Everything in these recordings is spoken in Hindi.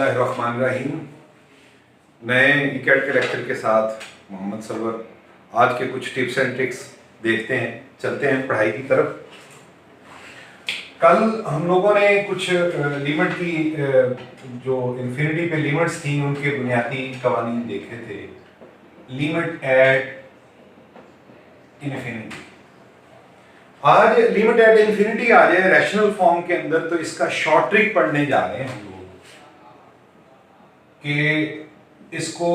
बिस्मिल्लाहिर्रहमानिर्रहीम। नए इकैड के लेक्चर के साथ मोहम्मद सरवर। आज के कुछ टिप्स एंड ट्रिक्स देखते हैं, चलते हैं पढ़ाई की तरफ। कल हम लोगों ने कुछ लिमिट की जो इन्फिनिटी पे लिमिट्स थी उनके बुनियादी कवानीन देखे थे। Limit at infinity. आज लिमिट एट इन्फिनिटी आ जाए रैशनल फॉर्म के अंदर, तो इसका शॉर्ट ट्रिक पढ़ने जा रहे हैं हम लोग कि इसको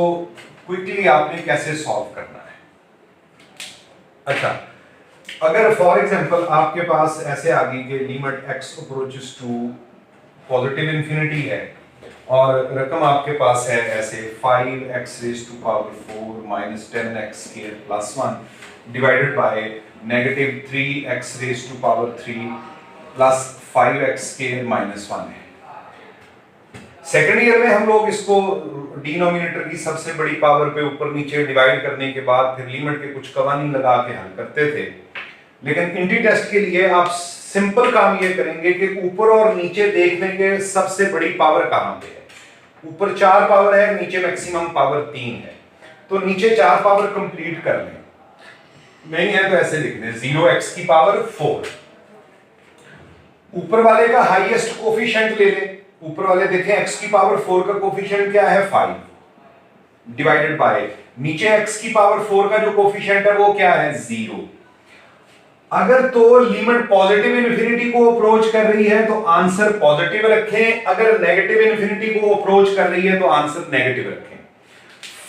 क्विकली आपने कैसे सॉल्व करना है। अच्छा, अगर फॉर एग्जांपल आपके पास ऐसे आ गई कि limit x approaches to positive infinity है और रकम आपके पास है ऐसे 5x raise to power 4 minus 10x square plus 1 divided by negative 3x raise to power 3 plus 5x square minus 1 है। सेकेंड ईयर में हम लोग इसको डिनोमिनेटर की सबसे बड़ी पावर पे ऊपर नीचे डिवाइड करने के बाद फिर लिमिट के कुछ कवानीन लगा के हल करते थे। लेकिन इंटी टेस्ट के लिए आप सिंपल काम ये करेंगे कि ऊपर और नीचे देखने के सबसे बड़ी पावर कहां पे है। ऊपर 4 पावर है, नीचे मैक्सिमम पावर 3 है, तो नीचे 4 पावर कंप्लीट कर लें। नहीं है तो ऐसे लिख दें 0x की पावर 4। ऊपर वाले का हाईएस्ट कोफिशिएंट ले लें। ऊपर वाले देखें x की पावर 4 का कोफिशिएंट क्या है 5 डिवाइडेड बाय नीचे x की पावर 4 का जो कोफिशिएंट है वो क्या है 0। अगर तो लिमिट पॉजिटिव इन्फिनिटी को अप्रोच कर रही है तो आंसर पॉजिटिव रखें, अगर नेगेटिव इन्फिनिटी को अप्रोच कर रही है तो आंसर नेगेटिव रखें।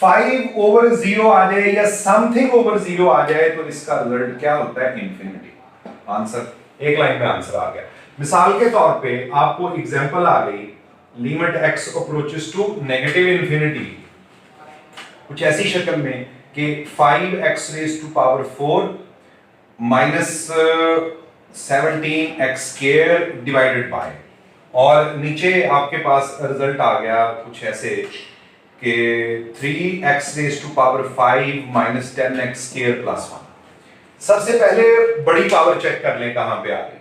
5 ओवर 0 आ जाए या समथिंग ओवर 0 आ जाए तो इसका रिजल्ट क्या होता है इन्फिनिटी। आंसर एक लाइन में आंसर आ गया। मिसाल के तौर पे आपको एग्जांपल आ गई limit x approaches to negative infinity कुछ ऐसी शक्ल में कि 5x raise to power 4 minus 17x square divided by, और नीचे आपके पास रिजल्ट आ गया कुछ ऐसे कि 3x raise to power 5 minus 10x square plus 1। सबसे पहले बड़ी पावर चेक कर लें कहां पे आ गई।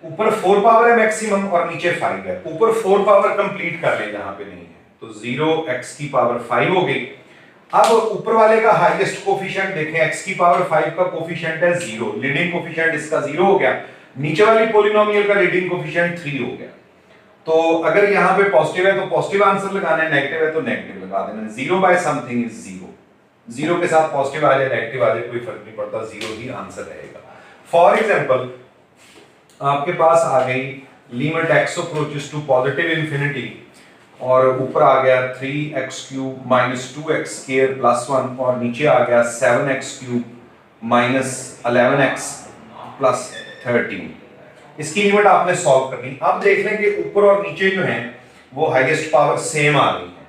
ऊपर 4 पावर है मैक्सिमम और नीचे 5 है। ऊपर 4 पावर कंप्लीट कर ले जहां पे नहीं है, तो 0x की पावर 5 हो गई। अब ऊपर वाले का हाईएस्ट कोफिशिएंट देखें, x की पावर 5 का कोफिशिएंट है 0, लीडिंग कोफिशिएंट इसका 0 हो गया। नीचे वाली पॉलिनोमियल का लीडिंग कोफिशिएंट 3 हो गया। तो अगर यहां पे पॉजिटिव है तो पॉजिटिव आंसर लगाना है, नेगेटिव है तो नेगेटिव लगा देना। 0 बाय समथिंग इज 0। 0 के साथ पॉजिटिव आ जाए नेगेटिव आ जाए कोई फर्क नहीं पड़ता, 0 ही आंसर रहेगा। फॉर एग्जांपल आपके पास आ गई limit x approaches to positive infinity और ऊपर आ गया 3x cube minus 2x square plus 1 और नीचे आ गया 7x cube minus 11x plus 13। इसकी लिमिट आपने सॉल्व करनी। अब देख लें कि ऊपर और नीचे जो है वो हाईएस्ट पावर सेम आ रही है,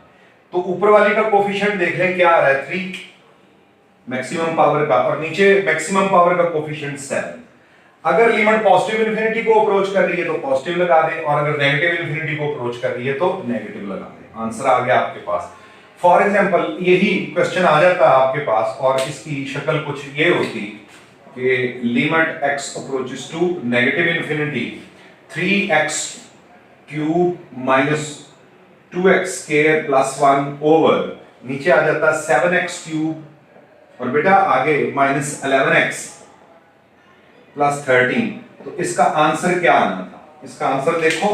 तो ऊपर वाली का कोफिशिएंट देख लें क्या आ रहा है 3 मैक्सिमम पावर का, और नीचे मैक्सिमम पावर का कोफिशिएंट 7। अगर लिमिट पॉजिटिव इन्फिनिटी को अप्रोच कर रही है तो पॉजिटिव लगा दें, और अगर नेगेटिव इन्फिनिटी को अप्रोच कर रही है तो नेगेटिव लगा दें। आंसर आ गया आपके पास। फॉर एग्जांपल यही क्वेश्चन आ जाता है आपके पास और इसकी शक्ल कुछ ये होती कि limit x approaches to negative infinity 3x cube minus 2x square plus 1 over नीचे आ जाता 7x क्यूब और बेटा आगे माइनस 11x प्लस 13। तो इसका आंसर क्या आना था? इसका आंसर देखो,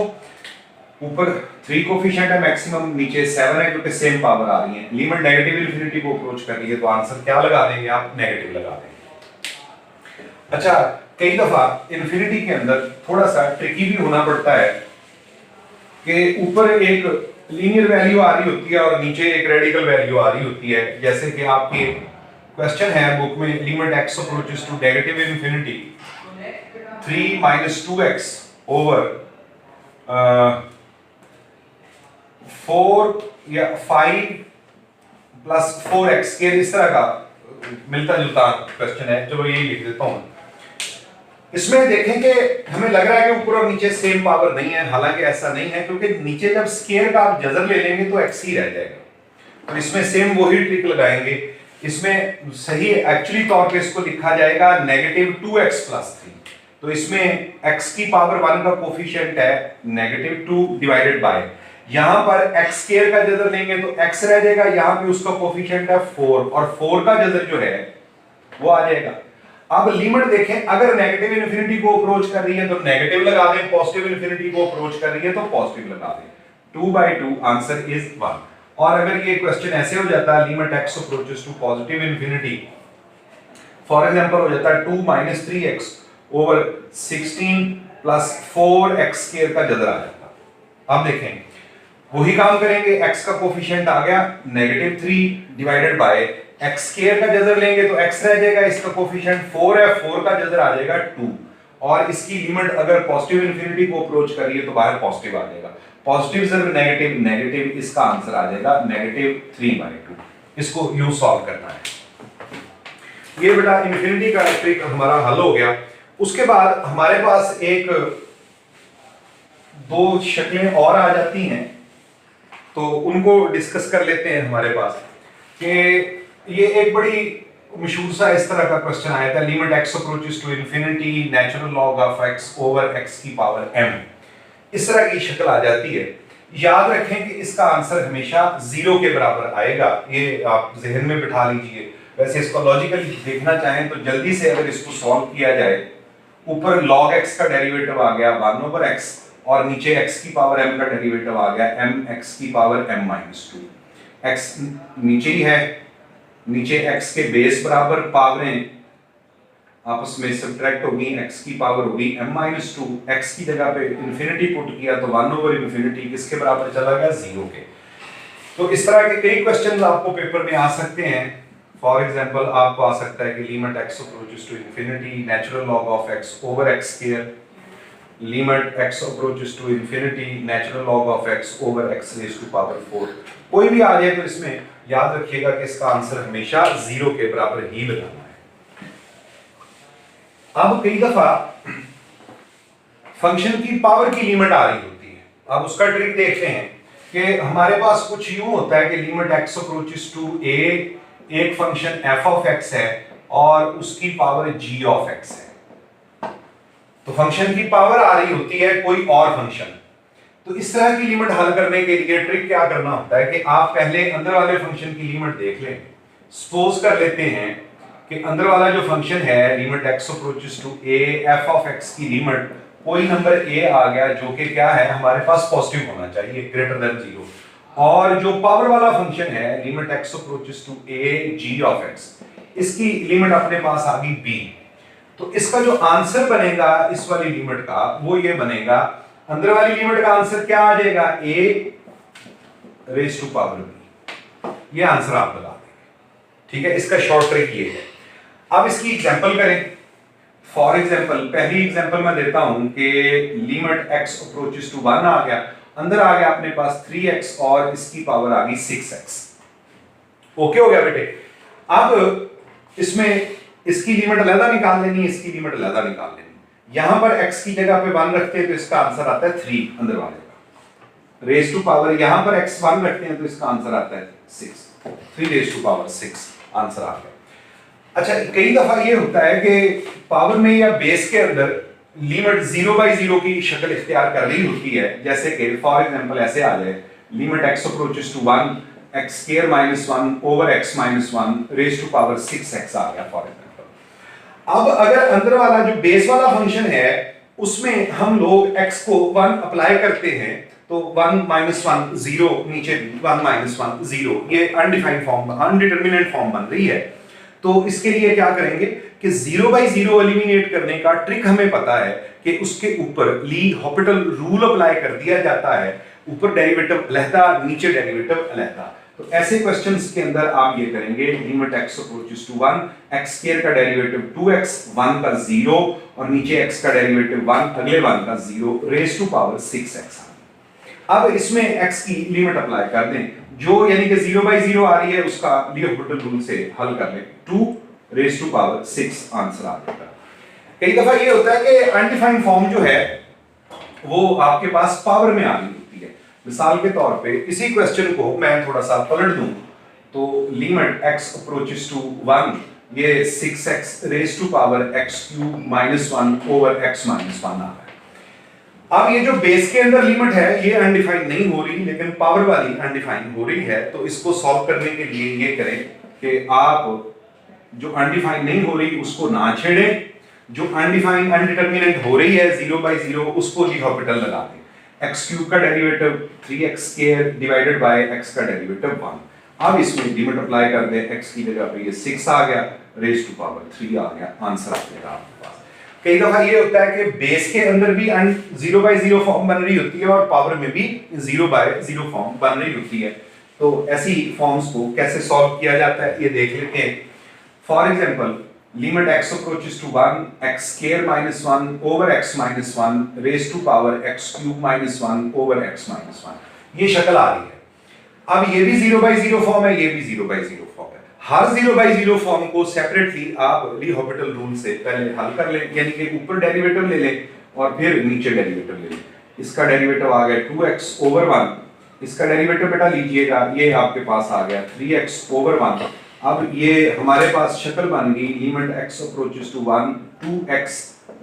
ऊपर 3 कोफिशिएंट है मैक्सिमम, नीचे 7 है क्योंकि सेम पावर आ रही है। लिमिट नेगेटिव इन्फिनिटी को अप्रोच कर रही है तो आंसर क्या लगा देंगे आप? नेगेटिव लगा देंगे। अच्छा, कई दफा इन्फिनिटी के अंदर थोड़ा सा ट्रिकी भी होना पड़ता है कि ऊपर एक लीनियर वैल्यू आ रही होती है और नीचे एक रेडिकल वैल्यू आ रही होती है। जैसे कि आपके क्वेश्चन है बुक में limit x approaches to negative infinity 3 minus 2x over 4 या 5 प्लस 4x के इस तरह का मिलता जुलता क्वेश्चन है। चलो यही लिख देता हूं। इसमें देखें कि हमें लग रहा है कि ऊपर और नीचे सेम पावर नहीं है, हालांकि ऐसा नहीं है क्योंकि नीचे जब स्क्वायर का आप जजर ले लेंगे तो x ही रह जाएगा। तो इसमें सेम वही ट्रिक लगाएंगे। इसमें सही एक्चुअली तौर पे इसको लिखा जाएगा नेगेटिव 2x प्लस 3। तो इसमें x की पावर 1 का कोफिशिएंट है नेगेटिव 2 डिवाइडेड बाय यहां पर x स्क्वायर का जजर लेंगे तो x रह जाएगा, यहां पे उसका कोफिशिएंट है 4 और 4 का जजर जो है वो आ जाएगा। अब लिमिट देखें, अगर नेगेटिव इन्फिनिटी को अप्रोच कर रही है तो नेगेटिव लगा दें, पॉजिटिव इन्फिनिटी को अप्रोच कर रही है तो पॉजिटिव लगा दें। 2/2 आंसर इज 1। और अगर ये क्वेश्चन ऐसे हो जाता है limit x approaches to positive infinity, for example हो जाता है 2 - 3x over 16 plus 4x square का जदर आ जाता। अब देखें वही काम करेंगे, x का कोफिशिएंट आ गया -3 डिवाइडेड बाय x स्क्वायर का जदर लेंगे तो x रह जाएगा, इसका कोफिशिएंट 4 है, 4 का जदर आ जाएगा 2 और इसकी लिमिट अगर पॉजिटिव इन्फिनिटी को अप्रोच कर रही है तो बाहर पॉजिटिव आ जाएगा। पॉजिटिव से नेगेटिव, नेगेटिव, इसका आंसर आ जाएगा -3/2। इसको यूं सॉल्व करना है। ये बेटा इन्फिनिटी का ट्रिक हमारा हल हो गया। उसके बाद हमारे पास एक दो शक्लें और आ जाती हैं तो उनको डिस्कस कर लेते हैं हमारे पास। कि ये एक बड़ी मशहूर सा इस तरह का क्वेश्चन आया था, limit x approaches to infinity natural log of x over x की पावर m। इस तरह की शक्ल आ जाती है। याद रखें कि इसका आंसर हमेशा 0 के बराबर आएगा, ये आप जहन में बिठा लीजिए। वैसे इसको लॉजिकली देखना चाहें तो जल्दी से अगर इसको सॉल्व किया जाए, ऊपर log x का डेरिवेटिव आ गया 1/x और नीचे x की पावर m का डेरिवेटिव आ गया mx की पावर m-2। x नीचे ही है, नीचे x के बेस बराबर पावरें आपस में सब्ट्रैक्ट होगी, x की पावर होगी m-2, x की जगह पे इंफिनिटी पुट किया तो 1/∞ किसके बराबर चला गया, 0 के। तो इस तरह के कई क्वेश्चंस आपको पेपर में आ सकते हैं। फॉर एग्जांपल आपको आ सकता है कि limit x approaches to infinity natural log of x over x square, limit x approaches to infinity natural log of x over x raise to power 4। कोई भी आ जाए तो इसमें याद रखिएगा कि इसका आंसर हमेशा 0 के बराबर ही लगाना है। अब कई दफा फंक्शन की पावर की लिमिट आ रही होती है। अब उसका ट्रिक देखते हैं कि हमारे पास कुछ यूं होता है कि limit x approaches to a, एक फंक्शन f ऑफ x है और उसकी पावर g ऑफ x है। तो फंक्शन की पावर आ रही होती है कोई और फंक्शन। तो इस तरह की लिमिट हल करने के लिए ट्रिक क्या करना होता है कि आप पहले अंदर वाले फंक्शन की लिमिट देख लें। सपोज कर लेते हैं कि अंदर वाला जो फंक्शन है limit x approaches to a, f of x की लिमिट कोई नंबर a आ गया जो कि क्या है, हमारे पास पॉजिटिव होना चाहिए, ग्रेटर देन 0। और जो पावर वाला फंक्शन है limit x approaches to a g of x, इसकी लिमिट अपने पास आ गई b। तो इसका जो आंसर बनेगा इस वाली लिमिट का वो ये बनेगा, अंदर वाली लिमिट का आंसर क्या आ जाएगा, a raise to power b। ये आंसर आप लगा देंगे। ठीक है, इसका शॉर्ट ट्रिक ये है। अब इसकी एग्जांपल करें। फॉर एग्जांपल पहली एग्जांपल मैं देता हूं कि लिमिट x अप्रोचेस टू 1 आ गया, अंदर आ गया अपने पास 3x और इसकी पावर आ गई 6x। ओके हो गया बेटे। अब इसमें इसकी लिमिट अलग निकाल लेनी, इसकी लिमिट अलग निकाल लेनी। यहां पर x की जगह पे 1 रखते हैं तो इसका आंसर आता है 3 अंदर वाले का, रेज़ टू पावर यहां पर x 1 रखते हैं तो इसका आंसर आता है 6, 3 रेज़ टू पावर 6 आंसर आ गया। अच्छा, कई दफा ये होता है कि पावर में या बेस के अंदर लिमिट 0/0 की शक्ल इख्तियार कर रही होती है। जैसे कि फॉर एग्जांपल ऐसे आ जाए limit x approaches to 1 x square -1 over x -1 raise to power 6x आ गया फॉर एग्जांपल। अब अगर अंदर वाला जो बेस वाला फंक्शन है उसमें हम लोग x को 1 अप्लाई करते हैं तो 1 - 1 0, नीचे 1 - 1 0, ये अनडिफाइंड फॉर्म, अनडिटरमिनेट फॉर्म बन रही है। तो इसके लिए क्या करेंगे कि 0/0 एलिमिनेट करने का ट्रिक हमें पता है कि उसके ऊपर ली हॉपिटल रूल अप्लाई कर दिया जाता है, ऊपर डेरिवेटिव अलहदा, नीचे डेरिवेटिव अलहदा। तो ऐसे क्वेश्चंस के अंदर आप ये करेंगे limit x approaches to 1 x square का डेरिवेटिव 2x, 1 का 0 और नीचे x का डेरिवेटिव 1, अगले 1 का 0 रेज़ टू पावर 6x। अब इसमें x की लिमिट अप्लाई कर दें, जो यानी कि 0/0 आ रही है उसका ली हॉपिटल रूल से हल कर लें, 2 रेज़ टू पावर 6 आंसर आ जाएगा। कई दफा ये होता है कि अनडिफाइंड फॉर्म जो है वो आपके पास पावर में आ रही होती है। मिसाल के तौर पे इसी क्वेश्चन को मैं थोड़ा सा पलट दूं तो लिमिट x अप्रोचेस टू 1 ये 6x raise to power x³ -1 over x -1 आ रहा है। अब ये जो बेस के अंदर लिमिट है ये अनडिफाइंड नहीं हो रही, लेकिन पावर वाली अनडिफाइंड हो रही है। तो इसको सॉल्व करने के लिए ये करें कि आप जो अनडिफाइंड नहीं हो रही उसको ना छेड़ें, जो अनडिफाइंड अनडिटरमिनेट हो रही है 0/0 उसको एल'हॉपिटल लगा दें। x क्यूब का derivative 3x square divided bye x का डेरिवेटिव 1। अब इसमें लिमिट अप्लाई कर दें, x की जगह पे ये 6 आ गया, रेज़ टू पावर 3 आ गया, आंसर आ जाएगा आपके पास। कई दफा ये होता है कि बेस के अंदर भी 0/0 फॉर्म बन रही होती है और पावर में भी 0/0 फॉर्म बन रही होती है। तो ऐसी फॉर्म्स को कैसे सॉल्व किया जाता है ये देख लेते हैं। For example, limit x approaches to 1, x square minus 1 over x minus 1 raise to power x cube minus 1 over x minus 1, ये शक्ल आ रही है। अब ये भी 0/0 फॉर्म है, ये भी 0/0 फॉर्म है। हर 0/0 फॉर्म को सेपरेटली आप एल'हॉपिटल रूल से पहले हल कर लें, यानी कि ऊपर डेरिवेटिव ले लें और फिर नीचे डेरिवेटिव ले लें। इसका डेरिवेटिव आ गया 2x ओवर 1, इसका डेरिवेटिव बेटा लीजिएगा, ये आपके पास आ गया 3x ओवर 1। अब ये हमारे पास शक्ल बन गई limit x approaches to 1 2x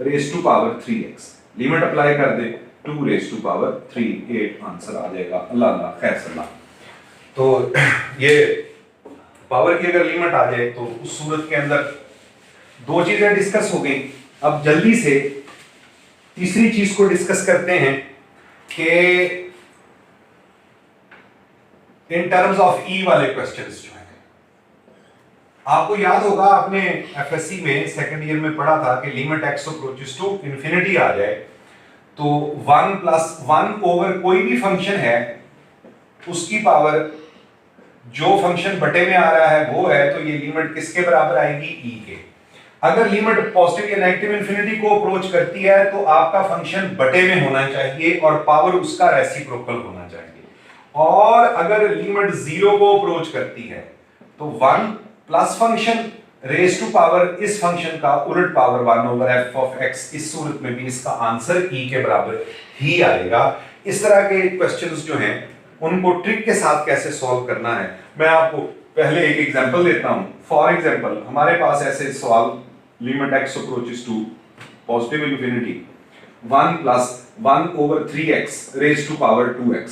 raise to power 3x, limit apply कर दें 2 रेज़ टू पावर 3, 8 आंसर आ जाएगा। अल्लाह अल्लाह खैर सल्ला। तो ये पावर की अगर लिमिट आ जाए तो उस सूरत के अंदर दो चीजें डिस्कस हो गई। अब जल्दी से तीसरी चीज को डिस्कस करते हैं कि इन टर्म्स ऑफ ई वाले क्वेश्चंस जो हैं, आपको याद होगा आपने एफएससी में सेकंड ईयर में पढ़ा था कि limit x approaches to infinity आ जाए तो 1 + 1 ओवर कोई भी फंक्शन है उसकी पावर जो फंक्शन बटे में आ रहा है वो है, तो ये लिमिट किसके बराबर आएगी? e के। अगर लिमिट पॉजिटिव या नेगेटिव इंफिनिटी को अप्रोच करती है तो आपका फंक्शन बटे में होना चाहिए और पावर उसका रेसिप्रोकल होना चाहिए। और अगर लिमिट 0 को अप्रोच करती है तो 1 plus function raise to power इस फंक्शन का उलट power 1 over f of x, इस सूरत में भी इसका आंसर e के बराबर ही आएगा। इस तरह के क्वेश्चंस जो हैं उनको ट्रिक के साथ कैसे सॉल्व करना है मैं आपको पहले एक एग्जांपल देता हूं। फॉर एग्जांपल, हमारे पास ऐसे सवाल limit x approaches to positive infinity 1 + 1 over 3x raise to power 2x,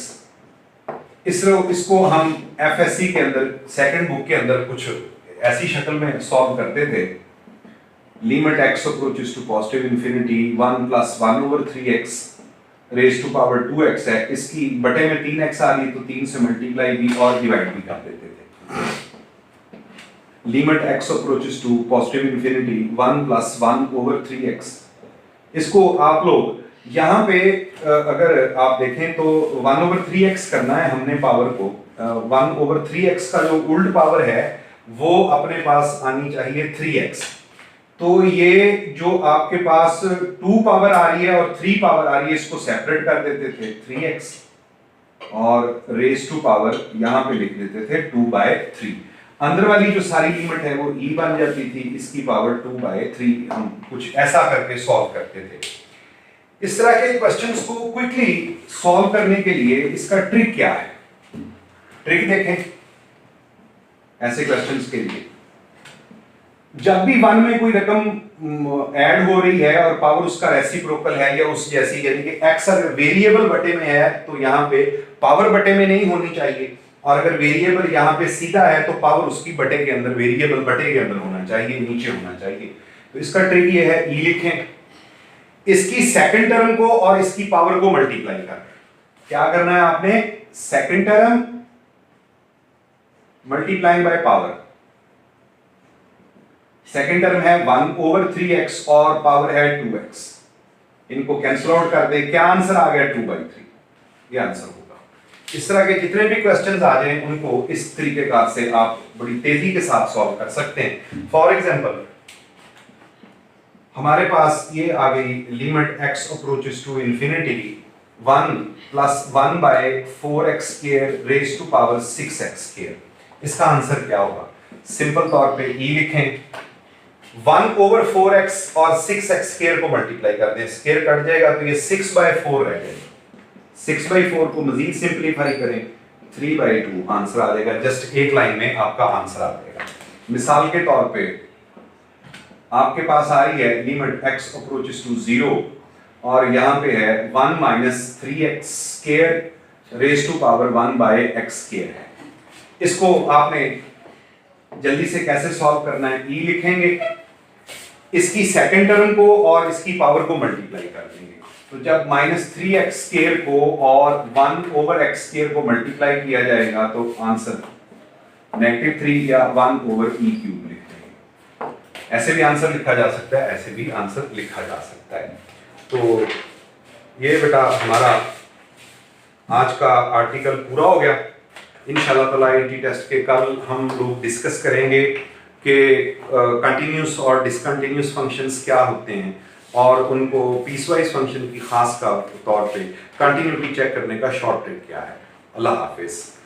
इसको हम एफएससी के अंदर सेकंड बुक के अंदर कुछ ऐसी शक्ल में सॉल्व करते थे। Limit x approaches to positive infinity 1 + 1 over 3x raise to power 2x है, इसकी बटे में 3x आ गई तो 3 से मल्टीप्लाई भी और डिवाइड भी कर देते थे। Limit x approaches to positive infinity 1 + 1 over 3x, इसको आप लोग यहाँ पे अगर आप देखें तो 1 ओवर 3x करना है हमने पावर को। 1 ओवर 3x का जो उल्ट पावर है वो अपने पास आनी चाहिए 3x। तो ये जो आपके पास 2 पावर आ रही है और 3 पावर आ रही है, इसको सेपरेट कर देते थे 3x और रेज़ टू पावर यहां पे लिख देते थे 2/3। अंदर वाली जो सारी लिमिट है वो e बन जाती थी, इसकी पावर 2/3। हम कुछ ऐसा करके सॉल्व करते थे। इस तरह के क्वेश्चंस को क्विकली सॉल्व करने के लिए इसका ट्रिक क्या है, ट्रिक देखें। ऐसे क्वेश्चंस के लिए जब भी 1 में कोई रकम ऐड हो रही है और पावर उसका रेसिप्रोकल है या उस जैसी, यानी कि x अगर वेरिएबल बटे में है तो यहाँ पे पावर बटे में नहीं होनी चाहिए, और अगर वेरिएबल यहाँ पे सीधा है तो पावर उसकी बटे के अंदर, वेरिएबल बटे के अंदर होना चाहिए, नीचे होना चाहिए। तो इसका ट्रिक ये है, e लिखें, इसकी सेकंड टर्म को और इसकी पावर को मल्टीप्लाई करना। क्या करना है आपने? Second term multiplying by power. Second term है 1 ओवर 3x और पावर है 2x, इनको कैंसिल आउट कर दे, क्या आंसर आ गया? 2/3, ये आंसर होगा। इस तरह के जितने भी क्वेश्चंस आ जाएं उनको इस तरीके कार से आप बड़ी तेजी के साथ सॉल्व कर सकते हैं। फॉर एग्जांपल, हमारे पास ये आ गई limit x approaches to infinity 1 + 1/4x square raise to power 6x square, इसका आंसर क्या होगा? सिंपल तौर पे e लिखें, 1 ओवर 4x और 6x स्क्वायर को मल्टीप्लाई कर दें, स्क्वायर कट जाएगा तो ये 6/4 रह जाएगा। 6/4 को मजीद सिंपलीफाई करें 3/2, आंसर आ जाएगा। जस्ट एक लाइन में आपका आंसर आ जाएगा। मिसाल के तौर पे आपके पास आ रही है लिमिट x अप्रोचेस टू 0 और यहाँ पे है 1 minus 3x square raise to power 1 by x square है। इसको आपने जल्दी से कैसे सॉल्व करना है, e लिखेंगे, इसकी सेकंड टर्म को और इसकी पावर को मल्टीप्लाई कर देंगे। तो जब माइनस 3x स्क्वायर को और 1 ओवर x स्क्वायर को मल्टीप्लाई किया जाएगा तो आंसर -3 या 1 ओवर e क्यूब लिख देंगे। ऐसे भी आंसर लिखा जा सकता है, ऐसे भी आंसर लिखा जा सकता है। तो ये बेटा हमारा आज का आर्टिकल पूरा हो गया। इंशाल्लाह ताला एंटी टेस्ट के कल हम लोग डिस्कस करेंगे कि कंटिन्यूस और डिसकंटिन्यूस फंक्शंस क्या होते हैं और उनको पीसवाइज फंक्शन की खास का तौर पे कंटिन्यूटी चेक करने का शॉर्ट ट्रिक क्या है। अल्लाह हाफिज।